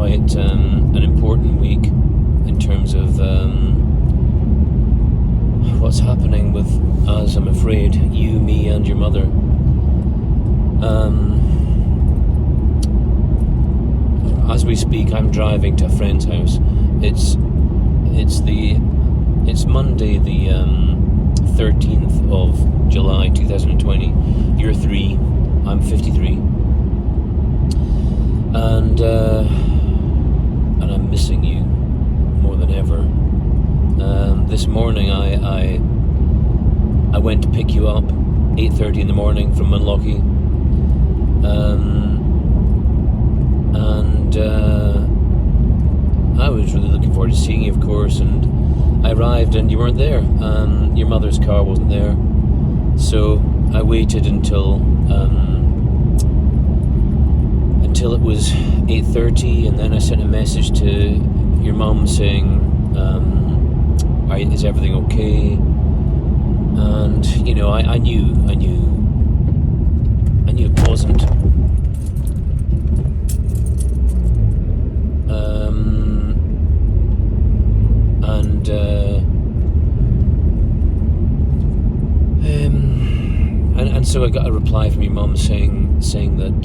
quite an important week in terms of what's happening with us, I'm afraid, you, me and your mother. As we speak, I'm driving to a friend's house. It's Monday the 13th of July 2020. You're 3, I'm 53. And I'm missing you more than ever. This morning I went to pick you up 8:30 in the morning from Munlochy, and I was really looking forward to seeing you, of course, and I arrived and you weren't there. Your mother's car wasn't there, so I waited until it was 8:30, and then I sent a message to your mum saying, is everything okay? And I knew it wasn't. And so I got a reply from your mum saying that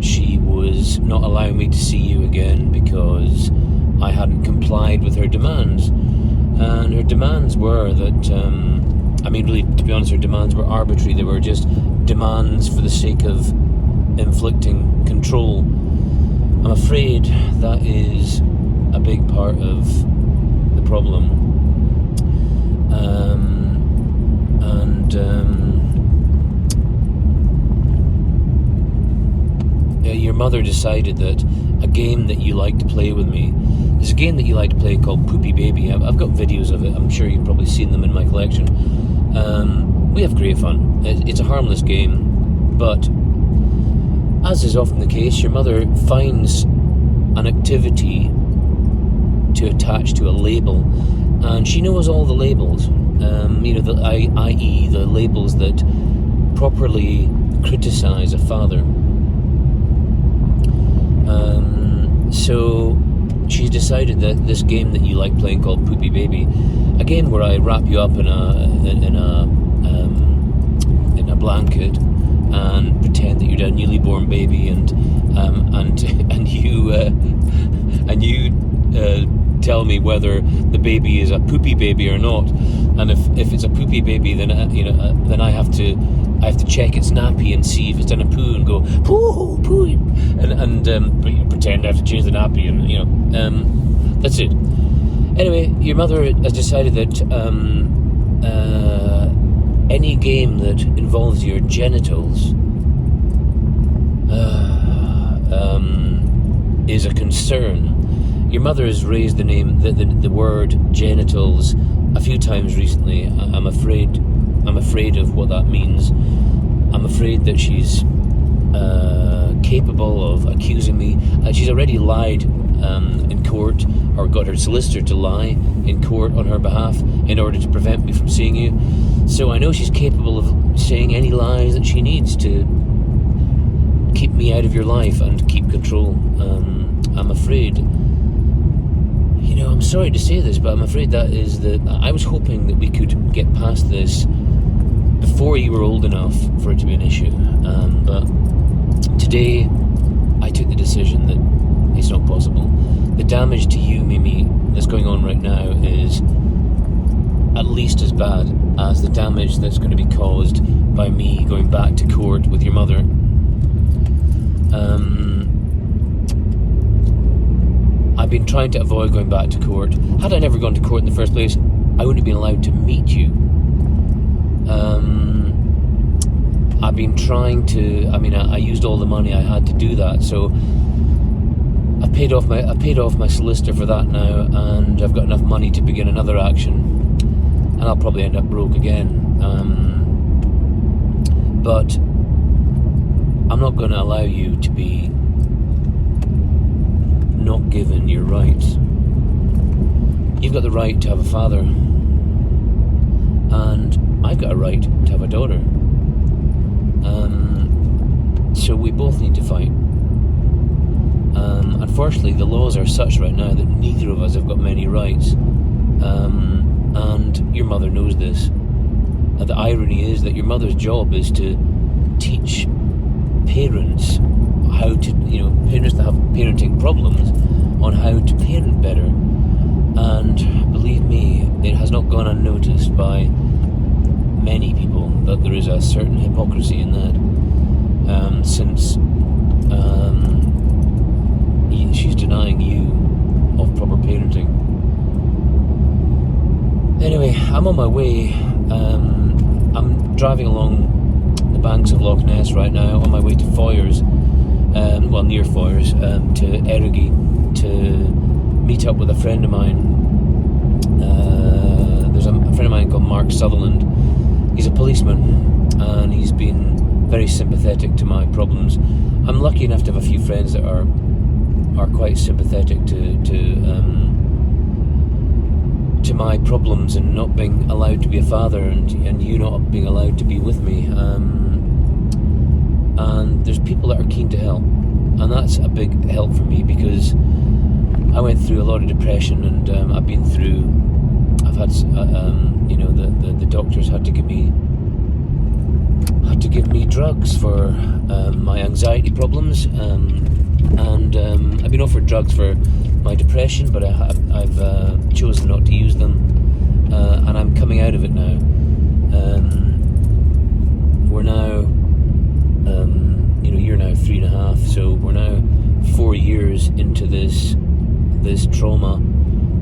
she was not allowing me to see you again because I hadn't complied with her demands. And her demands were that, really, to be honest, her demands were arbitrary. They were just demands for the sake of inflicting control. I'm afraid that is a big part of the problem. Your mother decided that a game that you like to play with me, there's a game that you like to play called Poopy Baby. I've got videos of it. I'm sure you've probably seen them in my collection. We have great fun. It's a harmless game, but as is often the case, your mother finds an activity to attach to a label, and she knows all the labels, i.e. the labels that properly criticize a father. So she's decided that this game that you like playing called Poopy Baby, a game where I wrap you up in a blanket and pretend that you're a newly born baby, and you tell me whether the baby is a poopy baby or not. And if it's a poopy baby, then then I have to check its nappy and see if it's done a poo and go poo, and pretend I have to change the nappy, and that's it. Anyway, your mother has decided that any game that involves your genitals is a concern. Your mother has raised the word genitals a few times recently. I'm afraid of what that means. I'm afraid that she's capable of accusing me. She's already lied in court, or got her solicitor to lie in court on her behalf in order to prevent me from seeing you. So I know she's capable of saying any lies that she needs to keep me out of your life and keep control. I'm afraid, I'm sorry to say this, but I'm afraid that is I was hoping that we could get past this before you were old enough for it to be an issue. But today, I took the decision that it's not possible. The damage to you, Mimi, that's going on right now is at least as bad as the damage that's going to be caused by me going back to court with your mother. I've been trying to avoid going back to court. Had I never gone to court in the first place, I wouldn't have been allowed to meet you. I've been trying to. I used all the money I had to do that. So I paid off my solicitor for that now, and I've got enough money to begin another action. And I'll probably end up broke again. But I'm not going to allow you to be not given your rights. You've got the right to have a father, and I've got a right to have a daughter. So we both need to fight. Unfortunately, the laws are such right now that neither of us have got many rights. And your mother knows this. The irony is that your mother's job is to teach parents how to, parents that have parenting problems, on how to parent better. And believe me, it has not gone unnoticed by many people that there is a certain hypocrisy in that. Since she's denying you of proper parenting. Anyway, I'm on my way. I'm driving along the banks of Loch Ness right now, on my way to Foyers, near Foyers, to Errigie, to meet up with a friend of mine. There's a friend of mine called Mark Sutherland. He's a policeman, and he's been very sympathetic to my problems. I'm lucky enough to have a few friends that are quite sympathetic to my problems and not being allowed to be a father, and you not being allowed to be with me. And there's people that are keen to help, and that's a big help for me, because I went through a lot of depression, and I've had the doctors had to give me drugs for my anxiety problems, and I've been offered drugs for my depression, but I've chosen not to use them, and I'm coming out of it now. We're now, you're now 3.5, so we're now 4 years into this trauma,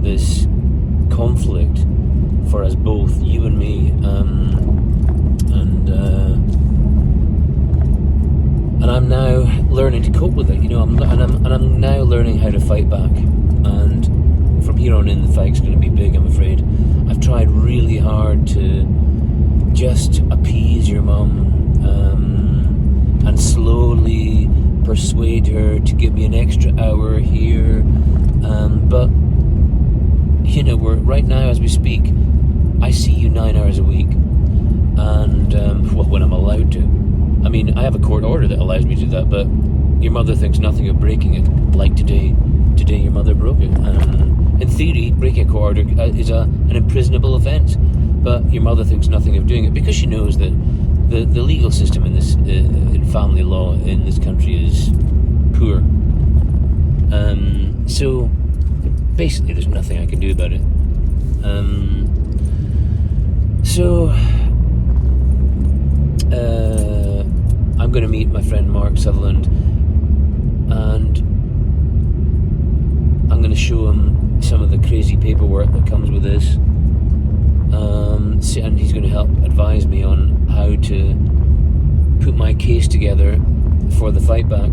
this conflict for us both, you and me, and I'm now learning to cope with it. I'm now learning how to fight back. And from here on in, the fight's going to be big, I'm afraid. I've tried really hard to just appease your mum, and slowly persuade her to give me an extra hour here. But we're right now, as we speak, I see you 9 hours a week, and when I'm allowed to. I mean, I have a court order that allows me to do that, but your mother thinks nothing of breaking it. Like today your mother broke it. In theory, breaking a court order is an imprisonable offence, but your mother thinks nothing of doing it, because she knows that the legal system in family law in this country is poor. So basically, there's nothing I can do about it. I'm going to meet my friend Mark Sutherland, and I'm going to show him some of the crazy paperwork that comes with this, and he's going to help advise me on how to put my case together for the fight back.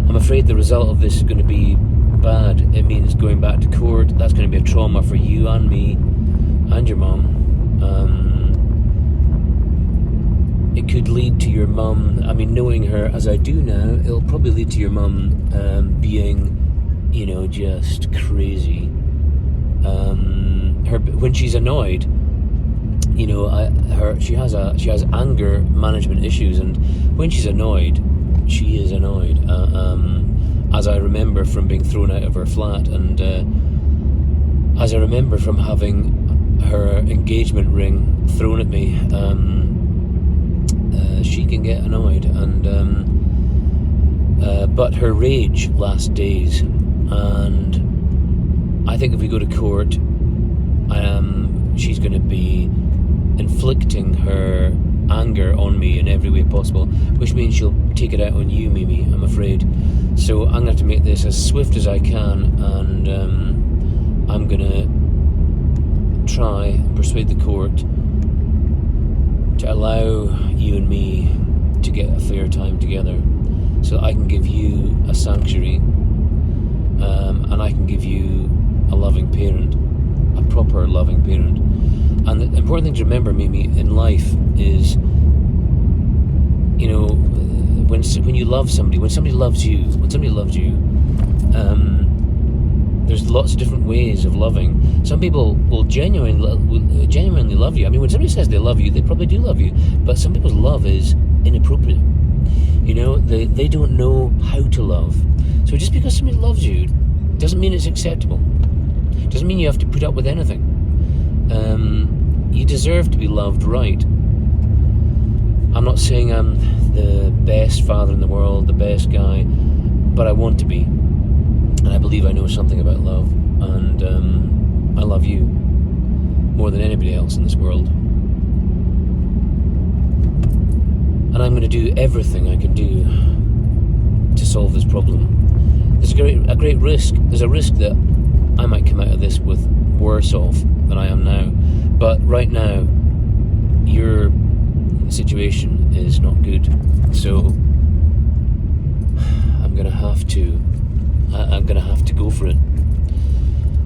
I'm afraid the result of this is going to be bad. It means going back to court. That's going to be a trauma for you and me and your mum. It could lead to your mum, knowing her as I do now, it'll probably lead to your mum being, just crazy. When she's annoyed, she has anger management issues, and when she's annoyed, she is annoyed. As I remember from being thrown out of her flat, and as I remember from having her engagement ring thrown at me. She can get annoyed, and but her rage lasts days, and I think if we go to court, she's going to be inflicting her anger on me in every way possible, which means she'll take it out on you, Mimi, I'm afraid. So I'm going to have to make this as swift as I can, and I'm going to try and persuade the court to allow you and me to get a fair time together, so that I can give you a sanctuary, and I can give you a loving parent, a proper loving parent. And the important thing to remember, Mimi, in life is, when you love somebody, when somebody loves you, There's lots of different ways of loving. Some people will genuinely love you. I mean, when somebody says they love you, they probably do love you. But some people's love is inappropriate. You know, they don't know how to love. So just because somebody loves you doesn't mean it's acceptable. Doesn't mean you have to put up with anything. You deserve to be loved right. I'm not saying I'm the best father in the world, the best guy, but I want to be. And I believe I know something about love. And I love you more than anybody else in this world. And I'm going to do everything I can do to solve this problem. There's a great risk. There's a risk that I might come out of this with worse off than I am now. But right now, your situation is not good. So I'm gonna have to go for it.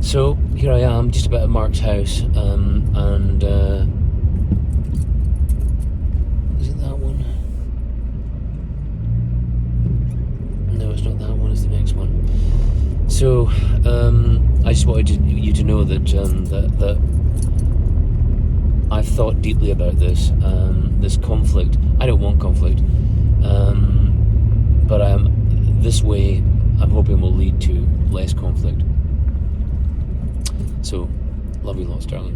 So here I am, just about at Mark's house, and is it that one? No, it's not that one. It's the next one. So I just wanted you to know that that I've thought deeply about this conflict. I don't want conflict, but this way I'm hoping will lead to less conflict. So, love you lots, darling.